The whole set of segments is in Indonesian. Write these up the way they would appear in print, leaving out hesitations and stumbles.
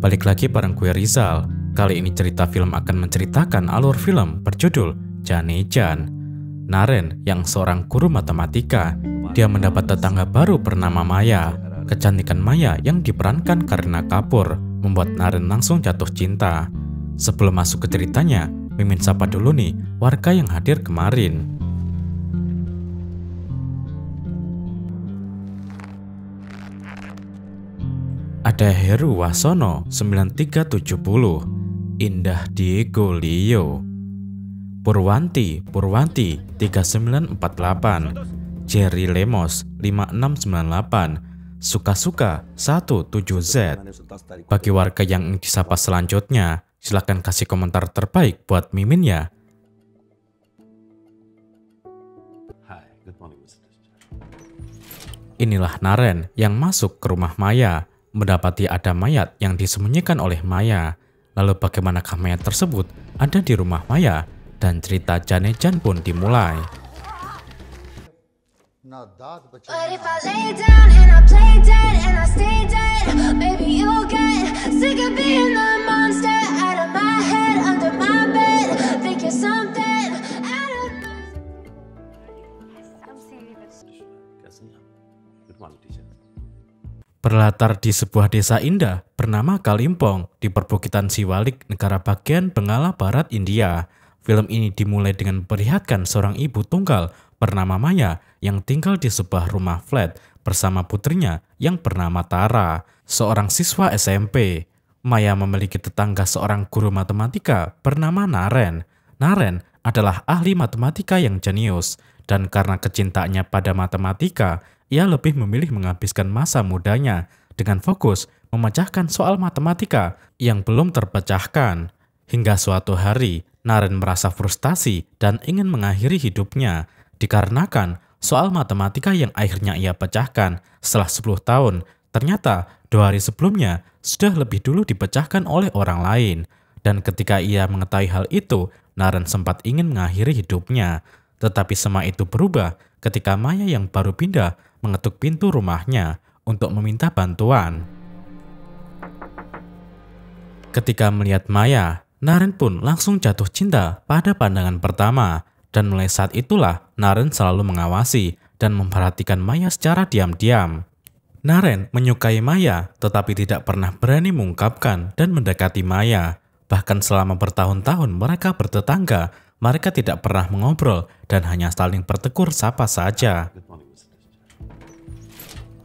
Balik lagi bareng gue Rizal. Kali ini cerita film akan menceritakan alur film berjudul Janejan. Naren yang seorang guru matematika, dia mendapat tetangga baru bernama Maya. Kecantikan Maya yang diperankan Kareena Kapoor membuat Naren langsung jatuh cinta. Sebelum masuk ke ceritanya, Mimin sapa dulu nih warga yang hadir kemarin. Ada Heru Wasono 9370, Indah Diego Leo, Purwanti 3948, Jerry Lemos 5698, Suka-Suka 17Z. Bagi warga yang ingin disapa selanjutnya, silahkan kasih komentar terbaik buat Mimin ya. Inilah Naren yang masuk ke rumah Maya, mendapati ada mayat yang disembunyikan oleh Maya. Lalu bagaimanakah mayat tersebut ada di rumah Maya, dan cerita Janejan pun dimulai. Berlatar di sebuah desa indah bernama Kalimpong di perbukitan Siwalik, negara bagian Bengala Barat, India. Film ini dimulai dengan memperlihatkan seorang ibu tunggal bernama Maya yang tinggal di sebuah rumah flat bersama putrinya yang bernama Tara, seorang siswa SMP. Maya memiliki tetangga seorang guru matematika bernama Naren. Naren adalah ahli matematika yang jenius, dan karena kecintaannya pada matematika, ia lebih memilih menghabiskan masa mudanya dengan fokus memecahkan soal matematika yang belum terpecahkan. Hingga suatu hari, Naren merasa frustasi dan ingin mengakhiri hidupnya dikarenakan soal matematika yang akhirnya ia pecahkan setelah 10 tahun. Ternyata 2 hari sebelumnya sudah lebih dulu dipecahkan oleh orang lain. Dan ketika ia mengetahui hal itu, Naren sempat ingin mengakhiri hidupnya. Tetapi semua itu berubah ketika Maya yang baru pindah mengetuk pintu rumahnya untuk meminta bantuan. Ketika melihat Maya, Naren pun langsung jatuh cinta pada pandangan pertama, dan mulai saat itulah Naren selalu mengawasi dan memperhatikan Maya secara diam-diam. Naren menyukai Maya tetapi tidak pernah berani mengungkapkan dan mendekati Maya. Bahkan selama bertahun-tahun mereka bertetangga, mereka tidak pernah mengobrol dan hanya saling bertegur sapa saja.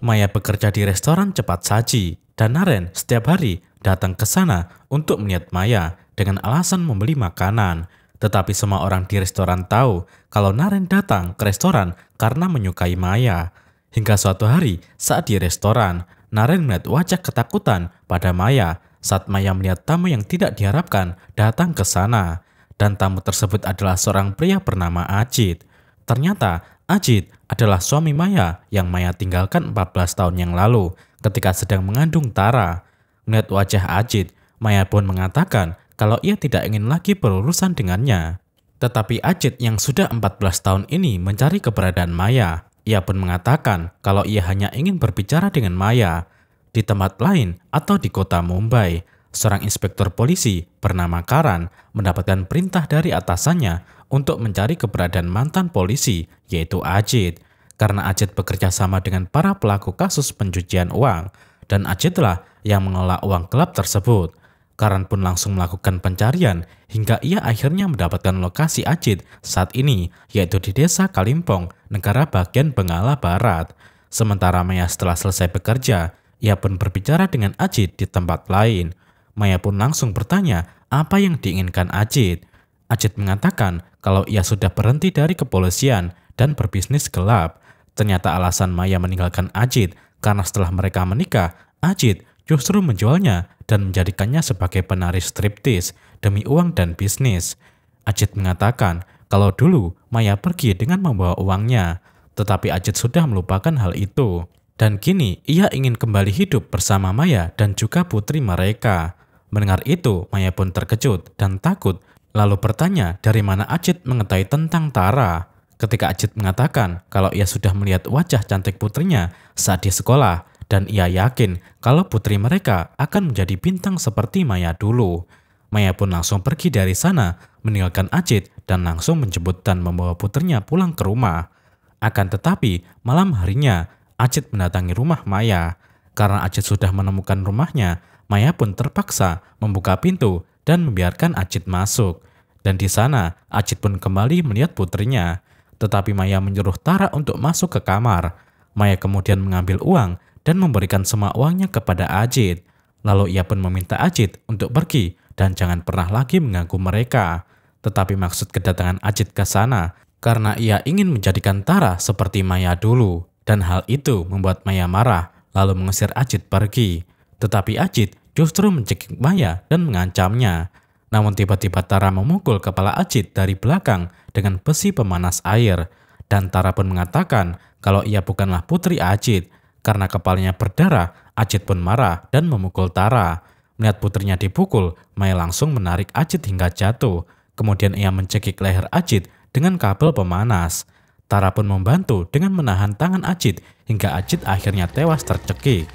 Maya bekerja di restoran cepat saji, dan Naren setiap hari datang ke sana untuk melihat Maya dengan alasan membeli makanan. Tetapi semua orang di restoran tahu kalau Naren datang ke restoran karena menyukai Maya. Hingga suatu hari saat di restoran, Naren melihat wajah ketakutan pada Maya saat Maya melihat tamu yang tidak diharapkan datang ke sana. Dan tamu tersebut adalah seorang pria bernama Ajit. Ternyata Ajit adalah suami Maya yang Maya tinggalkan 14 tahun yang lalu ketika sedang mengandung Tara. Melihat wajah Ajit, Maya pun mengatakan kalau ia tidak ingin lagi berurusan dengannya. Tetapi Ajit yang sudah 14 tahun ini mencari keberadaan Maya. Ia pun mengatakan kalau ia hanya ingin berbicara dengan Maya. Di tempat lain atau di kota Mumbai, seorang inspektur polisi bernama Karan mendapatkan perintah dari atasannya untuk mencari keberadaan mantan polisi, yaitu Ajit. Karena Ajit bekerja sama dengan para pelaku kasus pencucian uang, dan Ajitlah yang mengelola uang gelap tersebut. Karan pun langsung melakukan pencarian hingga ia akhirnya mendapatkan lokasi Ajit saat ini, yaitu di desa Kalimpong, negara bagian Bengala Barat. Sementara Maya setelah selesai bekerja, ia pun berbicara dengan Ajit di tempat lain. Maya pun langsung bertanya apa yang diinginkan Ajit. Ajit mengatakan kalau ia sudah berhenti dari kepolisian dan berbisnis gelap. Ternyata alasan Maya meninggalkan Ajit karena setelah mereka menikah, Ajit justru menjualnya dan menjadikannya sebagai penari striptis demi uang dan bisnis. Ajit mengatakan kalau dulu Maya pergi dengan membawa uangnya, tetapi Ajit sudah melupakan hal itu. Dan kini ia ingin kembali hidup bersama Maya dan juga putri mereka. Mendengar itu, Maya pun terkejut dan takut, lalu bertanya dari mana Ajit mengetahui tentang Tara. Ketika Ajit mengatakan kalau ia sudah melihat wajah cantik putrinya saat di sekolah, dan ia yakin kalau putri mereka akan menjadi bintang seperti Maya dulu. Maya pun langsung pergi dari sana, meninggalkan Ajit dan langsung menjemput dan membawa putrinya pulang ke rumah. Akan tetapi, malam harinya, Ajit mendatangi rumah Maya. Karena Ajit sudah menemukan rumahnya, Maya pun terpaksa membuka pintu dan membiarkan Ajit masuk. Dan di sana, Ajit pun kembali melihat putrinya. Tetapi Maya menyuruh Tara untuk masuk ke kamar. Maya kemudian mengambil uang dan memberikan semua uangnya kepada Ajit. Lalu ia pun meminta Ajit untuk pergi dan jangan pernah lagi mengganggu mereka. Tetapi maksud kedatangan Ajit ke sana karena ia ingin menjadikan Tara seperti Maya dulu. Dan hal itu membuat Maya marah, lalu mengusir Ajit pergi. Tetapi Ajit justru mencekik Maya dan mengancamnya. Namun tiba-tiba Tara memukul kepala Ajit dari belakang dengan besi pemanas air. Dan Tara pun mengatakan kalau ia bukanlah putri Ajit. Karena kepalanya berdarah, Ajit pun marah dan memukul Tara. Melihat putrinya dipukul, Maya langsung menarik Ajit hingga jatuh. Kemudian ia mencekik leher Ajit dengan kabel pemanas. Tara pun membantu dengan menahan tangan Ajit hingga Ajit akhirnya tewas tercekik.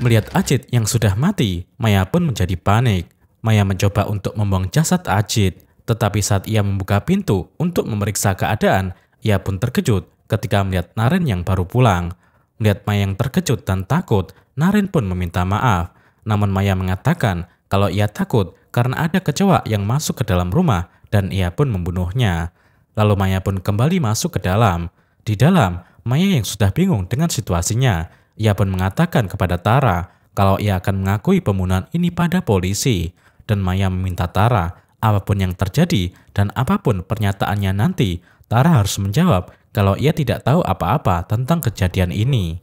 Melihat Ajit yang sudah mati, Maya pun menjadi panik. Maya mencoba untuk membuang jasad Ajit, tetapi saat ia membuka pintu untuk memeriksa keadaan, ia pun terkejut ketika melihat Naren yang baru pulang. Melihat Maya yang terkejut dan takut, Naren pun meminta maaf. Namun Maya mengatakan kalau ia takut karena ada kecoa yang masuk ke dalam rumah dan ia pun membunuhnya. Lalu Maya pun kembali masuk ke dalam. Di dalam, Maya yang sudah bingung dengan situasinya, ia pun mengatakan kepada Tara kalau ia akan mengakui pembunuhan ini pada polisi. Dan Maya meminta Tara, apapun yang terjadi dan apapun pernyataannya nanti, Tara harus menjawab kalau ia tidak tahu apa-apa tentang kejadian ini.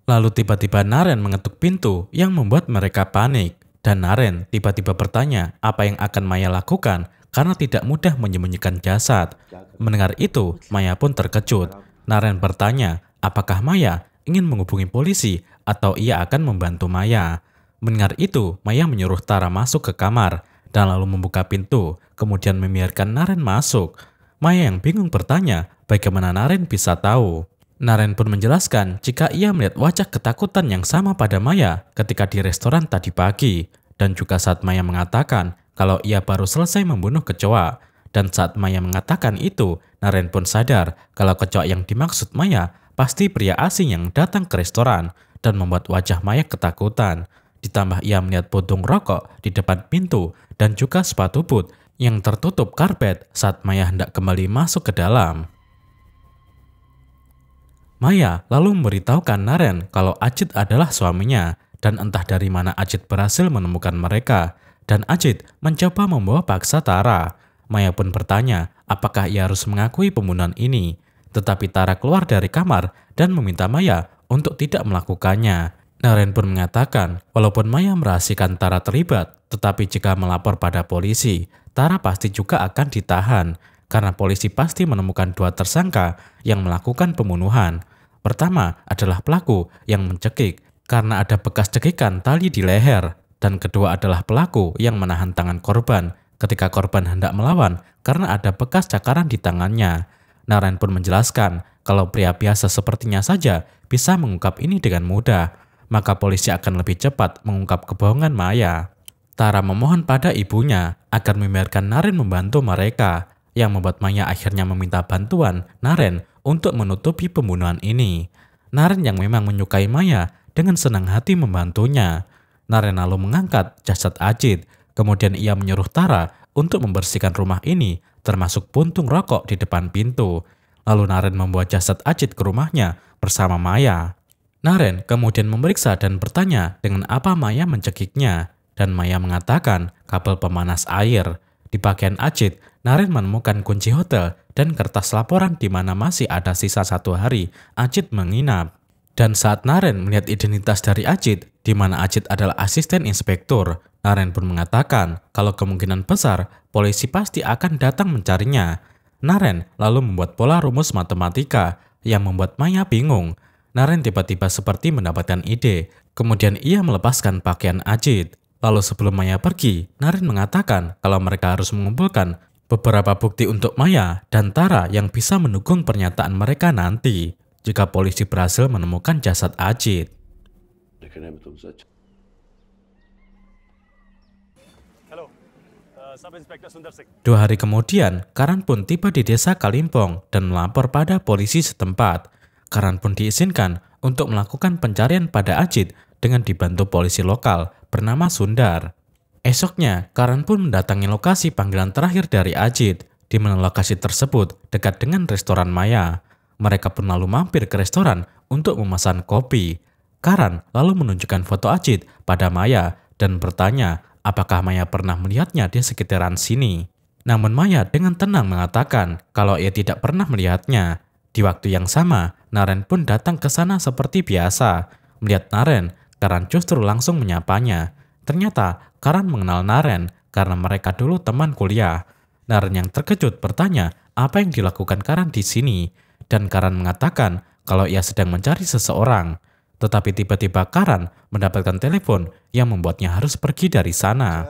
Lalu tiba-tiba Naren mengetuk pintu yang membuat mereka panik. Dan Naren tiba-tiba bertanya apa yang akan Maya lakukan karena tidak mudah menyembunyikan jasad. Mendengar itu, Maya pun terkejut. Naren bertanya apakah Maya ingin menghubungi polisi atau ia akan membantu Maya. Mendengar itu, Maya menyuruh Tara masuk ke kamar dan lalu membuka pintu, kemudian membiarkan Naren masuk. Maya yang bingung bertanya bagaimana Naren bisa tahu. Naren pun menjelaskan jika ia melihat wajah ketakutan yang sama pada Maya ketika di restoran tadi pagi. Dan juga saat Maya mengatakan kalau ia baru selesai membunuh kecoa. Dan saat Maya mengatakan itu, Naren pun sadar kalau kecoa yang dimaksud Maya pasti pria asing yang datang ke restoran dan membuat wajah Maya ketakutan. Ditambah ia melihat puntung rokok di depan pintu dan juga sepatu boot yang tertutup karpet saat Maya hendak kembali masuk ke dalam. Maya lalu memberitahukan Naren kalau Ajit adalah suaminya dan entah dari mana Ajit berhasil menemukan mereka. Dan Ajit mencoba membawa paksa Tara. Maya pun bertanya apakah ia harus mengakui pembunuhan ini. Tetapi Tara keluar dari kamar dan meminta Maya untuk tidak melakukannya. Naren pun mengatakan walaupun Maya merahasiakan Tara terlibat, tetapi jika melapor pada polisi, Tara pasti juga akan ditahan. Karena polisi pasti menemukan dua tersangka yang melakukan pembunuhan. Pertama adalah pelaku yang mencekik karena ada bekas cekikan tali di leher. Dan kedua adalah pelaku yang menahan tangan korban ketika korban hendak melawan karena ada bekas cakaran di tangannya. Naren pun menjelaskan kalau pria biasa sepertinya saja bisa mengungkap ini dengan mudah, maka polisi akan lebih cepat mengungkap kebohongan Maya. Tara memohon pada ibunya agar membiarkan Naren membantu mereka, yang membuat Maya akhirnya meminta bantuan Naren untuk menutupi pembunuhan ini. Naren yang memang menyukai Maya dengan senang hati membantunya. Naren lalu mengangkat jasad Ajit, kemudian ia menyuruh Tara untuk membersihkan rumah ini, termasuk puntung rokok di depan pintu. Lalu Naren membawa jasad Ajit ke rumahnya bersama Maya. Naren kemudian memeriksa dan bertanya dengan apa Maya mencekiknya, dan Maya mengatakan kabel pemanas air. Di pakaian Ajit, Naren menemukan kunci hotel dan kertas laporan di mana masih ada sisa 1 hari Ajit menginap. Dan saat Naren melihat identitas dari Ajit, di mana Ajit adalah asisten inspektur, Naren pun mengatakan kalau kemungkinan besar polisi pasti akan datang mencarinya. Naren lalu membuat pola rumus matematika yang membuat Maya bingung. Naren tiba-tiba seperti mendapatkan ide, kemudian ia melepaskan pakaian Ajit. Lalu sebelum Maya pergi, Naren mengatakan kalau mereka harus mengumpulkan beberapa bukti untuk Maya dan Tara yang bisa mendukung pernyataan mereka nanti. jika polisi berhasil menemukan jasad Ajit. Dua hari kemudian, Karan pun tiba di desa Kalimpong dan melapor pada polisi setempat. Karan pun diizinkan untuk melakukan pencarian pada Ajit dengan dibantu polisi lokal bernama Sundar. Esoknya, Karan pun mendatangi lokasi panggilan terakhir dari Ajit, di mana lokasi tersebut dekat dengan restoran Maya. Mereka pun lalu mampir ke restoran untuk memesan kopi. Karan lalu menunjukkan foto Ajit pada Maya dan bertanya apakah Maya pernah melihatnya di sekitaran sini. Namun Maya dengan tenang mengatakan kalau ia tidak pernah melihatnya. Di waktu yang sama, Naren pun datang ke sana seperti biasa. Melihat Naren, Karan justru langsung menyapanya. Ternyata Karan mengenal Naren karena mereka dulu teman kuliah. Naren yang terkejut bertanya apa yang dilakukan Karan di sini. Dan Karan mengatakan kalau ia sedang mencari seseorang. Tetapi tiba-tiba Karan mendapatkan telepon yang membuatnya harus pergi dari sana.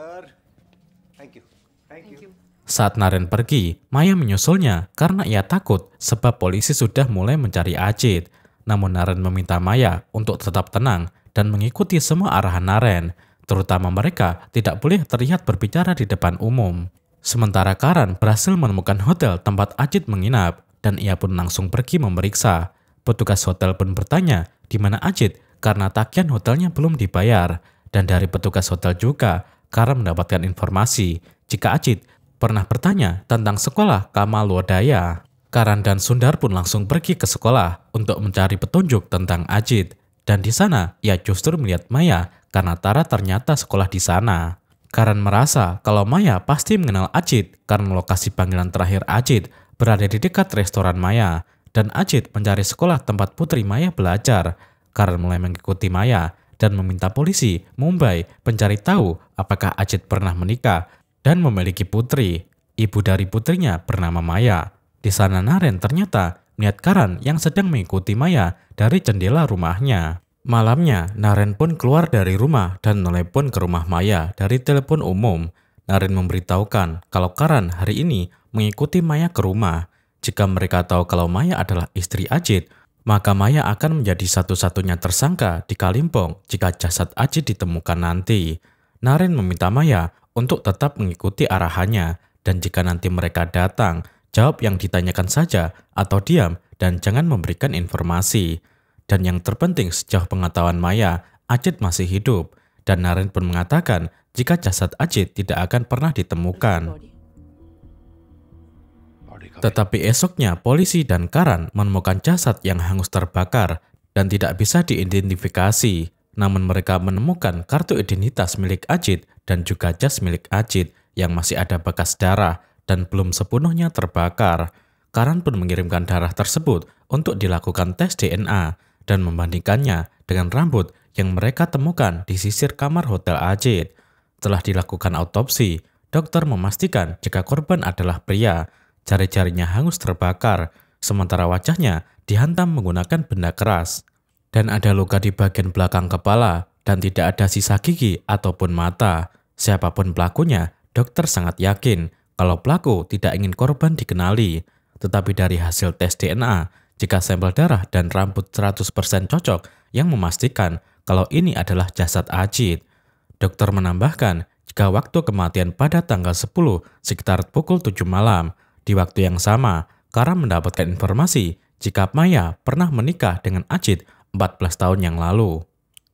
Saat Naren pergi, Maya menyusulnya karena ia takut sebab polisi sudah mulai mencari Ajit. Namun Naren meminta Maya untuk tetap tenang dan mengikuti semua arahan Naren, terutama mereka tidak boleh terlihat berbicara di depan umum. Sementara Karan berhasil menemukan hotel tempat Ajit menginap dan ia pun langsung pergi memeriksa. Petugas hotel pun bertanya di mana Ajit karena tagihan hotelnya belum dibayar. Dan dari petugas hotel juga, Karan mendapatkan informasi jika Ajit pernah bertanya tentang sekolah Kamal Lodaya. Karan dan Sundar pun langsung pergi ke sekolah untuk mencari petunjuk tentang Ajit. Dan di sana, ia justru melihat Maya karena Tara ternyata sekolah di sana. Karan merasa kalau Maya pasti mengenal Ajit karena lokasi panggilan terakhir Ajit berada di dekat restoran Maya. Dan Ajit mencari sekolah tempat putri Maya belajar. Karan mulai mengikuti Maya dan meminta polisi Mumbai mencari tahu apakah Ajit pernah menikah dan memiliki putri. Ibu dari putrinya bernama Maya. Di sana Naren ternyata melihat Karan yang sedang mengikuti Maya dari jendela rumahnya. Malamnya, Naren pun keluar dari rumah dan menelepon ke rumah Maya dari telepon umum. Naren memberitahukan kalau Karan hari ini mengikuti Maya ke rumah. Jika mereka tahu kalau Maya adalah istri Ajit, maka Maya akan menjadi satu-satunya tersangka di Kalimpong jika jasad Ajit ditemukan nanti. Naren meminta Maya untuk tetap mengikuti arahannya, dan jika nanti mereka datang, jawab yang ditanyakan saja atau diam dan jangan memberikan informasi. Dan yang terpenting sejauh pengetahuan Maya, Ajit masih hidup, dan Naren pun mengatakan jika jasad Ajit tidak akan pernah ditemukan. Tetapi esoknya polisi dan Karan menemukan jasad yang hangus terbakar dan tidak bisa diidentifikasi. Namun mereka menemukan kartu identitas milik Ajit dan juga jas milik Ajit yang masih ada bekas darah dan belum sepenuhnya terbakar. Karan pun mengirimkan darah tersebut untuk dilakukan tes DNA dan membandingkannya dengan rambut yang mereka temukan di sisir kamar hotel Ajit. Setelah dilakukan autopsi, dokter memastikan jika korban adalah pria. Jari-jarinya hangus terbakar, sementara wajahnya dihantam menggunakan benda keras. Dan ada luka di bagian belakang kepala dan tidak ada sisa gigi ataupun mata. Siapapun pelakunya, dokter sangat yakin kalau pelaku tidak ingin korban dikenali. Tetapi dari hasil tes DNA, jika sampel darah dan rambut 100% cocok yang memastikan kalau ini adalah jasad Ajit. Dokter menambahkan jika waktu kematian pada tanggal 10 sekitar pukul 7 malam. Di waktu yang sama, Karan mendapatkan informasi jika Maya pernah menikah dengan Ajit 14 tahun yang lalu.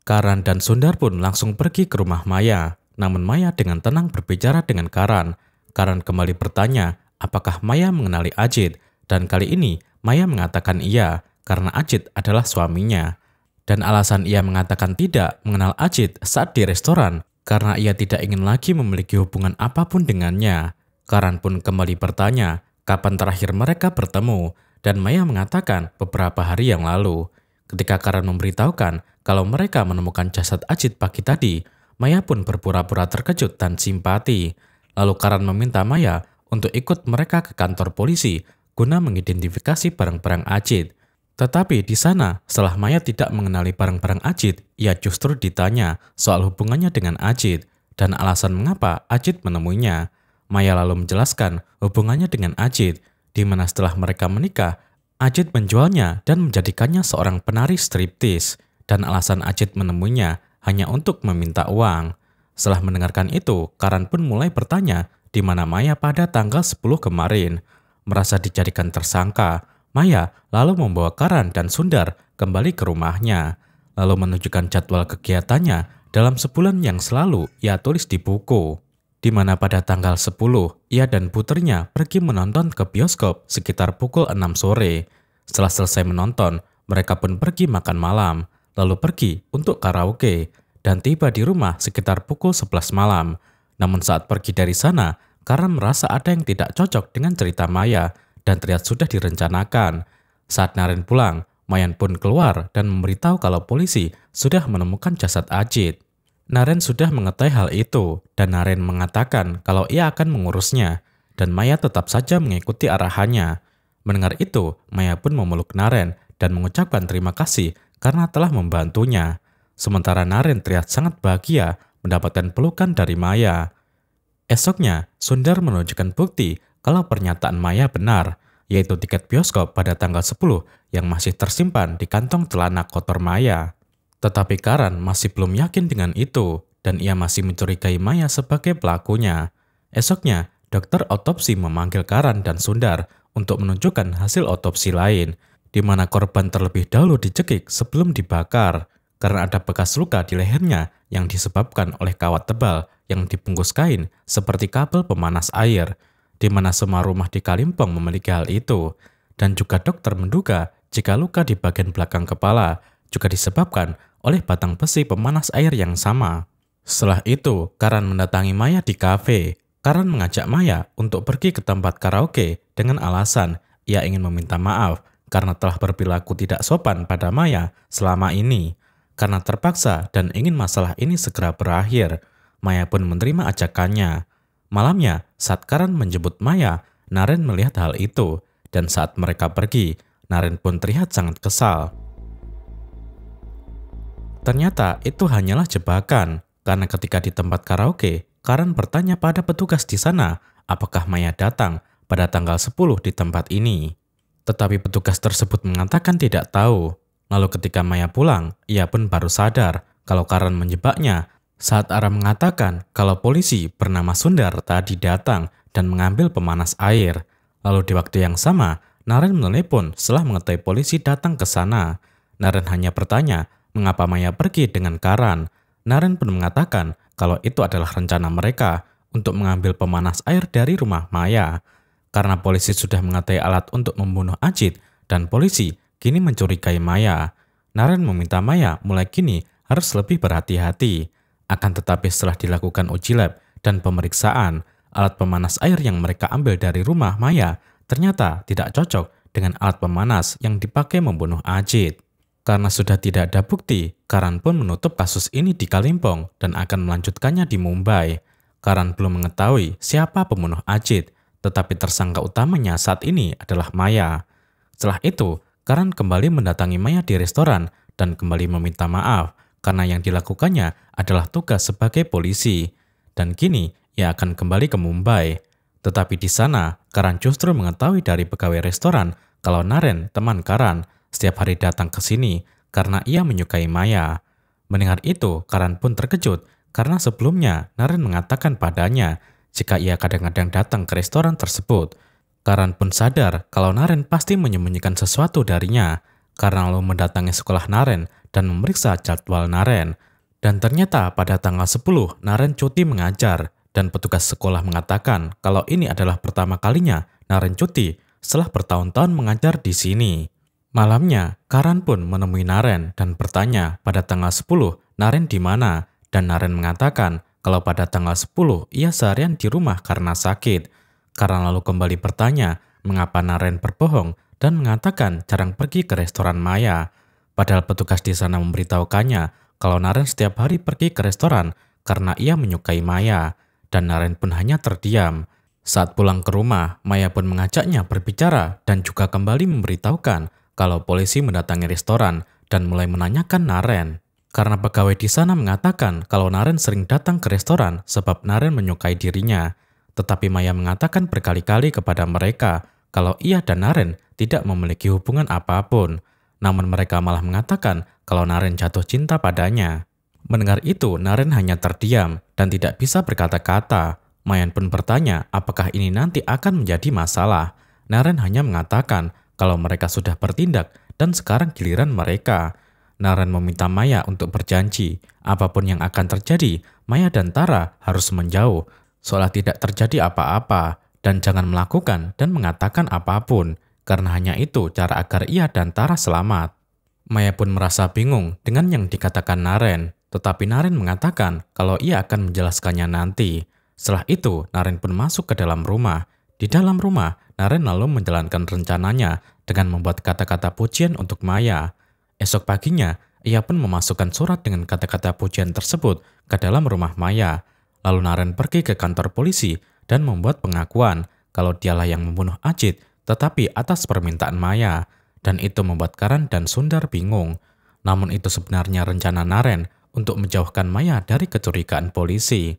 Karan dan Sundar pun langsung pergi ke rumah Maya. Namun Maya dengan tenang berbicara dengan Karan. Karan kembali bertanya apakah Maya mengenali Ajit. Dan kali ini Maya mengatakan iya karena Ajit adalah suaminya. Dan alasan ia mengatakan tidak mengenal Ajit saat di restoran karena ia tidak ingin lagi memiliki hubungan apapun dengannya. Karan pun kembali bertanya kapan terakhir mereka bertemu dan Maya mengatakan beberapa hari yang lalu. Ketika Karan memberitahukan kalau mereka menemukan jasad Ajit pagi tadi, Maya pun berpura-pura terkejut dan simpati. Lalu Karan meminta Maya untuk ikut mereka ke kantor polisi guna mengidentifikasi barang-barang Ajit. Tetapi di sana, setelah Maya tidak mengenali barang-barang Ajit, ia justru ditanya soal hubungannya dengan Ajit dan alasan mengapa Ajit menemuinya. Maya lalu menjelaskan hubungannya dengan Ajit, di mana setelah mereka menikah, Ajit menjualnya dan menjadikannya seorang penari striptis, dan alasan Ajit menemuinya hanya untuk meminta uang. Setelah mendengarkan itu, Karan pun mulai bertanya di mana Maya pada tanggal 10 kemarin. Merasa dijadikan tersangka, Maya lalu membawa Karan dan Sundar kembali ke rumahnya, lalu menunjukkan jadwal kegiatannya dalam sebulan yang selalu ia tulis di buku. Di mana pada tanggal 10, ia dan putrinya pergi menonton ke bioskop sekitar pukul 6 sore. Setelah selesai menonton, mereka pun pergi makan malam, lalu pergi untuk karaoke, dan tiba di rumah sekitar pukul 11 malam. Namun saat pergi dari sana, Karan merasa ada yang tidak cocok dengan cerita Maya, dan terlihat sudah direncanakan. Saat Naren pulang, Mayan pun keluar dan memberitahu kalau polisi sudah menemukan jasad Ajit. Naren sudah mengetahui hal itu, dan Naren mengatakan kalau ia akan mengurusnya, dan Maya tetap saja mengikuti arahannya. Mendengar itu, Maya pun memeluk Naren dan mengucapkan terima kasih karena telah membantunya. Sementara Naren terlihat sangat bahagia mendapatkan pelukan dari Maya. Esoknya, Sundar menunjukkan bukti kalau pernyataan Maya benar, yaitu tiket bioskop pada tanggal 10 yang masih tersimpan di kantong celana kotor Maya. Tetapi Karan masih belum yakin dengan itu, dan ia masih mencurigai Maya sebagai pelakunya. Esoknya, dokter otopsi memanggil Karan dan Sundar untuk menunjukkan hasil otopsi lain, di mana korban terlebih dahulu dicekik sebelum dibakar, karena ada bekas luka di lehernya yang disebabkan oleh kawat tebal yang dibungkus kain seperti kabel pemanas air, di mana semua rumah di Kalimpong memiliki hal itu, dan juga dokter menduga jika luka di bagian belakang kepala juga disebabkan oleh batang besi pemanas air yang sama. Setelah itu, Karan mendatangi Maya di kafe. Karan mengajak Maya untuk pergi ke tempat karaoke dengan alasan ia ingin meminta maaf karena telah berperilaku tidak sopan pada Maya selama ini. Karena terpaksa dan ingin masalah ini segera berakhir, Maya pun menerima ajakannya. Malamnya, saat Karan menjemput Maya, Naren melihat hal itu, dan saat mereka pergi, Naren pun terlihat sangat kesal. Ternyata itu hanyalah jebakan, karena ketika di tempat karaoke, Karan bertanya pada petugas di sana apakah Maya datang pada tanggal 10 di tempat ini. Tetapi petugas tersebut mengatakan tidak tahu. Lalu ketika Maya pulang, ia pun baru sadar kalau Karan menjebaknya saat Ara mengatakan kalau polisi bernama Sundar tadi datang dan mengambil pemanas air. Lalu di waktu yang sama, Naren menelepon setelah mengetahui polisi datang ke sana. Naren hanya bertanya mengapa Maya pergi dengan Karan. Naren pun mengatakan kalau itu adalah rencana mereka untuk mengambil pemanas air dari rumah Maya. Karena polisi sudah mengetahui alat untuk membunuh Ajit dan polisi kini mencurigai Maya. Naren meminta Maya mulai kini harus lebih berhati-hati. Akan tetapi setelah dilakukan uji lab dan pemeriksaan, alat pemanas air yang mereka ambil dari rumah Maya ternyata tidak cocok dengan alat pemanas yang dipakai membunuh Ajit. Karena sudah tidak ada bukti, Karan pun menutup kasus ini di Kalimpong dan akan melanjutkannya di Mumbai. Karan belum mengetahui siapa pembunuh Ajit, tetapi tersangka utamanya saat ini adalah Maya. Setelah itu, Karan kembali mendatangi Maya di restoran dan kembali meminta maaf karena yang dilakukannya adalah tugas sebagai polisi. Dan kini ia akan kembali ke Mumbai. Tetapi di sana, Karan justru mengetahui dari pegawai restoran kalau Naren, teman Karan, setiap hari datang ke sini karena ia menyukai Maya. Mendengar itu, Karan pun terkejut karena sebelumnya Naren mengatakan padanya jika ia kadang-kadang datang ke restoran tersebut. Karan pun sadar kalau Naren pasti menyembunyikan sesuatu darinya karena lalu mendatangi sekolah Naren dan memeriksa jadwal Naren. Dan ternyata pada tanggal 10 Naren cuti mengajar dan petugas sekolah mengatakan kalau ini adalah pertama kalinya Naren cuti setelah bertahun-tahun mengajar di sini. Malamnya, Karan pun menemui Naren dan bertanya pada tanggal 10 Naren di mana, dan Naren mengatakan kalau pada tanggal 10 ia seharian di rumah karena sakit. Karan lalu kembali bertanya mengapa Naren berbohong dan mengatakan jarang pergi ke restoran Maya. Padahal petugas di sana memberitahukannya kalau Naren setiap hari pergi ke restoran karena ia menyukai Maya, dan Naren pun hanya terdiam. Saat pulang ke rumah, Maya pun mengajaknya berbicara dan juga kembali memberitahukan kalau polisi mendatangi restoran dan mulai menanyakan Naren. Karena pegawai di sana mengatakan kalau Naren sering datang ke restoran sebab Naren menyukai dirinya. Tetapi Maya mengatakan berkali-kali kepada mereka kalau ia dan Naren tidak memiliki hubungan apapun. Namun mereka malah mengatakan kalau Naren jatuh cinta padanya. Mendengar itu, Naren hanya terdiam dan tidak bisa berkata-kata. Mayan pun bertanya apakah ini nanti akan menjadi masalah. Naren hanya mengatakan kalau mereka sudah bertindak dan sekarang giliran mereka. Naren meminta Maya untuk berjanji, apapun yang akan terjadi, Maya dan Tara harus menjauh, seolah tidak terjadi apa-apa, dan jangan melakukan dan mengatakan apapun, karena hanya itu cara agar ia dan Tara selamat. Maya pun merasa bingung dengan yang dikatakan Naren, tetapi Naren mengatakan kalau ia akan menjelaskannya nanti. Setelah itu, Naren pun masuk ke dalam rumah. Di dalam rumah, Naren lalu menjalankan rencananya dengan membuat kata-kata pujian untuk Maya. Esok paginya, ia pun memasukkan surat dengan kata-kata pujian tersebut ke dalam rumah Maya. Lalu Naren pergi ke kantor polisi dan membuat pengakuan kalau dialah yang membunuh Ajit, tetapi atas permintaan Maya. Dan itu membuat Karan dan Sundar bingung. Namun itu sebenarnya rencana Naren untuk menjauhkan Maya dari kecurigaan polisi.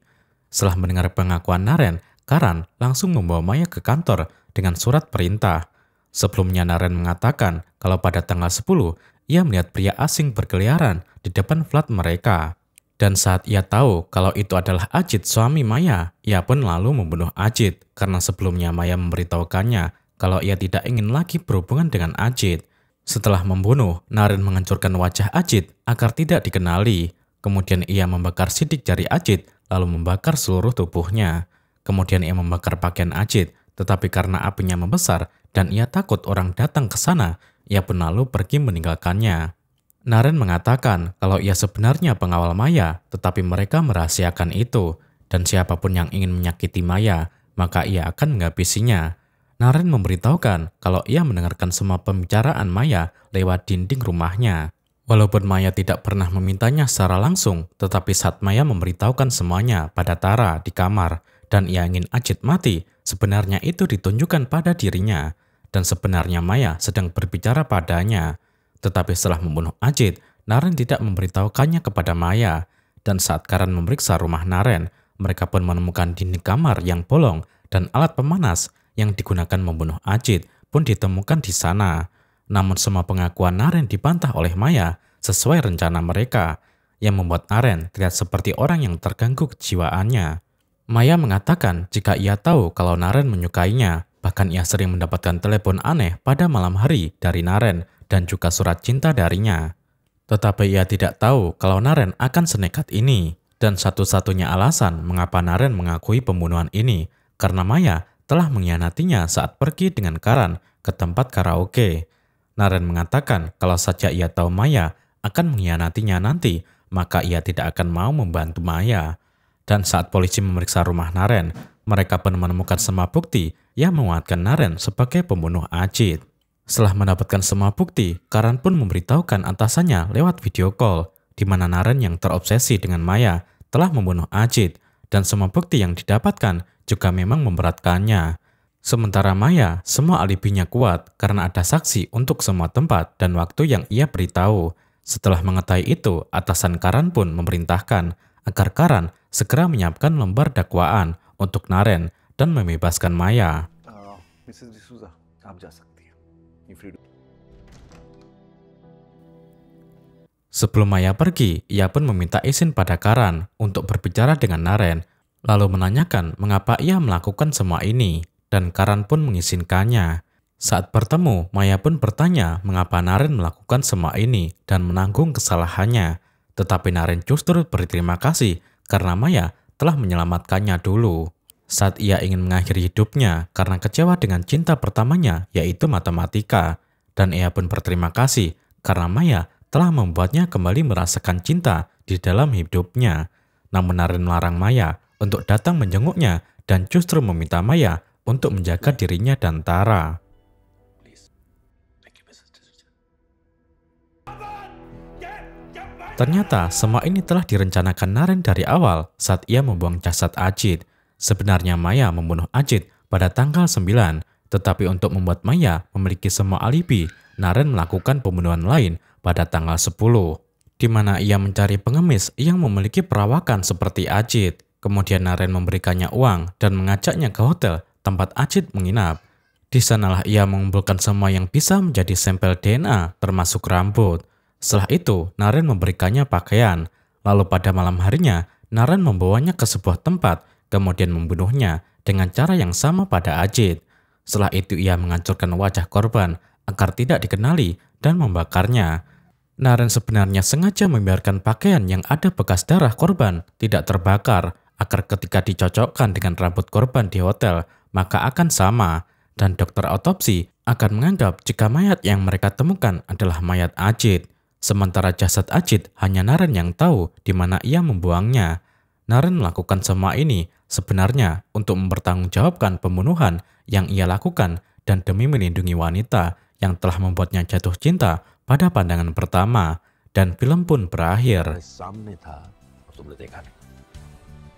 Setelah mendengar pengakuan Naren, Karan langsung membawa Maya ke kantor dengan surat perintah. Sebelumnya Naren mengatakan kalau pada tanggal 10, ia melihat pria asing berkeliaran di depan flat mereka. Dan saat ia tahu kalau itu adalah Ajit suami Maya, ia pun lalu membunuh Ajit karena sebelumnya Maya memberitahukannya kalau ia tidak ingin lagi berhubungan dengan Ajit. Setelah membunuh, Naren menghancurkan wajah Ajit agar tidak dikenali. Kemudian ia membakar sidik jari Ajit lalu membakar seluruh tubuhnya. Kemudian ia membakar pakaian Ajit, tetapi karena apinya membesar dan ia takut orang datang ke sana, ia pun lalu pergi meninggalkannya. Naren mengatakan kalau ia sebenarnya pengawal Maya, tetapi mereka merahasiakan itu, dan siapapun yang ingin menyakiti Maya, maka ia akan menghabisinya. Naren memberitahukan kalau ia mendengarkan semua pembicaraan Maya lewat dinding rumahnya. Walaupun Maya tidak pernah memintanya secara langsung, tetapi saat Maya memberitahukan semuanya pada Tara di kamar, dan ia ingin Ajit mati, sebenarnya itu ditunjukkan pada dirinya. Dan sebenarnya Maya sedang berbicara padanya. Tetapi setelah membunuh Ajit, Naren tidak memberitahukannya kepada Maya. Dan saat Karan memeriksa rumah Naren, mereka pun menemukan dinding kamar yang bolong dan alat pemanas yang digunakan membunuh Ajit pun ditemukan di sana. Namun semua pengakuan Naren dibantah oleh Maya sesuai rencana mereka, yang membuat Naren terlihat seperti orang yang terganggu kejiwaannya. Maya mengatakan jika ia tahu kalau Naren menyukainya, bahkan ia sering mendapatkan telepon aneh pada malam hari dari Naren dan juga surat cinta darinya. Tetapi ia tidak tahu kalau Naren akan senekat ini, dan satu-satunya alasan mengapa Naren mengakui pembunuhan ini karena Maya telah mengkhianatinya saat pergi dengan Karan ke tempat karaoke. Naren mengatakan kalau saja ia tahu Maya akan mengkhianatinya nanti, maka ia tidak akan mau membantu Maya. Dan saat polisi memeriksa rumah Naren, mereka pun menemukan semua bukti yang menguatkan Naren sebagai pembunuh Ajit. Setelah mendapatkan semua bukti, Karan pun memberitahukan atasannya lewat video call, di mana Naren yang terobsesi dengan Maya telah membunuh Ajit, dan semua bukti yang didapatkan juga memang memberatkannya. Sementara Maya, semua alibinya kuat karena ada saksi untuk semua tempat dan waktu yang ia beritahu. Setelah mengetahui itu, atasan Karan pun memerintahkan agar Karan segera menyiapkan lembar dakwaan untuk Naren dan membebaskan Maya. Mrs. D'Souza, आप जा सकती हैं. Sebelum Maya pergi, ia pun meminta izin pada Karan untuk berbicara dengan Naren, lalu menanyakan mengapa ia melakukan semua ini, dan Karan pun mengizinkannya. Saat bertemu, Maya pun bertanya mengapa Naren melakukan semua ini dan menanggung kesalahannya. Tetapi Naren justru berterima kasih karena Maya telah menyelamatkannya dulu. Saat ia ingin mengakhiri hidupnya karena kecewa dengan cinta pertamanya, yaitu matematika. Dan ia pun berterima kasih karena Maya telah membuatnya kembali merasakan cinta di dalam hidupnya. Namun Naren melarang Maya untuk datang menjenguknya dan justru meminta Maya untuk menjaga dirinya dan Tara. Ternyata semua ini telah direncanakan Naren dari awal saat ia membuang jasad Ajit. Sebenarnya Maya membunuh Ajit pada tanggal 9, tetapi untuk membuat Maya memiliki semua alibi, Naren melakukan pembunuhan lain pada tanggal 10, di mana ia mencari pengemis yang memiliki perawakan seperti Ajit. Kemudian Naren memberikannya uang dan mengajaknya ke hotel tempat Ajit menginap. Di sanalah ia mengumpulkan semua yang bisa menjadi sampel DNA, termasuk rambut. Setelah itu, Naren memberikannya pakaian. Lalu pada malam harinya, Naren membawanya ke sebuah tempat, kemudian membunuhnya dengan cara yang sama pada Ajit. Setelah itu ia menghancurkan wajah korban agar tidak dikenali dan membakarnya. Naren sebenarnya sengaja membiarkan pakaian yang ada bekas darah korban tidak terbakar agar ketika dicocokkan dengan rambut korban di hotel maka akan sama, dan dokter otopsi akan menganggap jika mayat yang mereka temukan adalah mayat Ajit. Sementara jasad Ajit hanya Naren yang tahu di mana ia membuangnya. Naren melakukan semua ini sebenarnya untuk mempertanggungjawabkan pembunuhan yang ia lakukan dan demi melindungi wanita yang telah membuatnya jatuh cinta pada pandangan pertama. Dan film pun berakhir. सामने था और तुमने देखा नहीं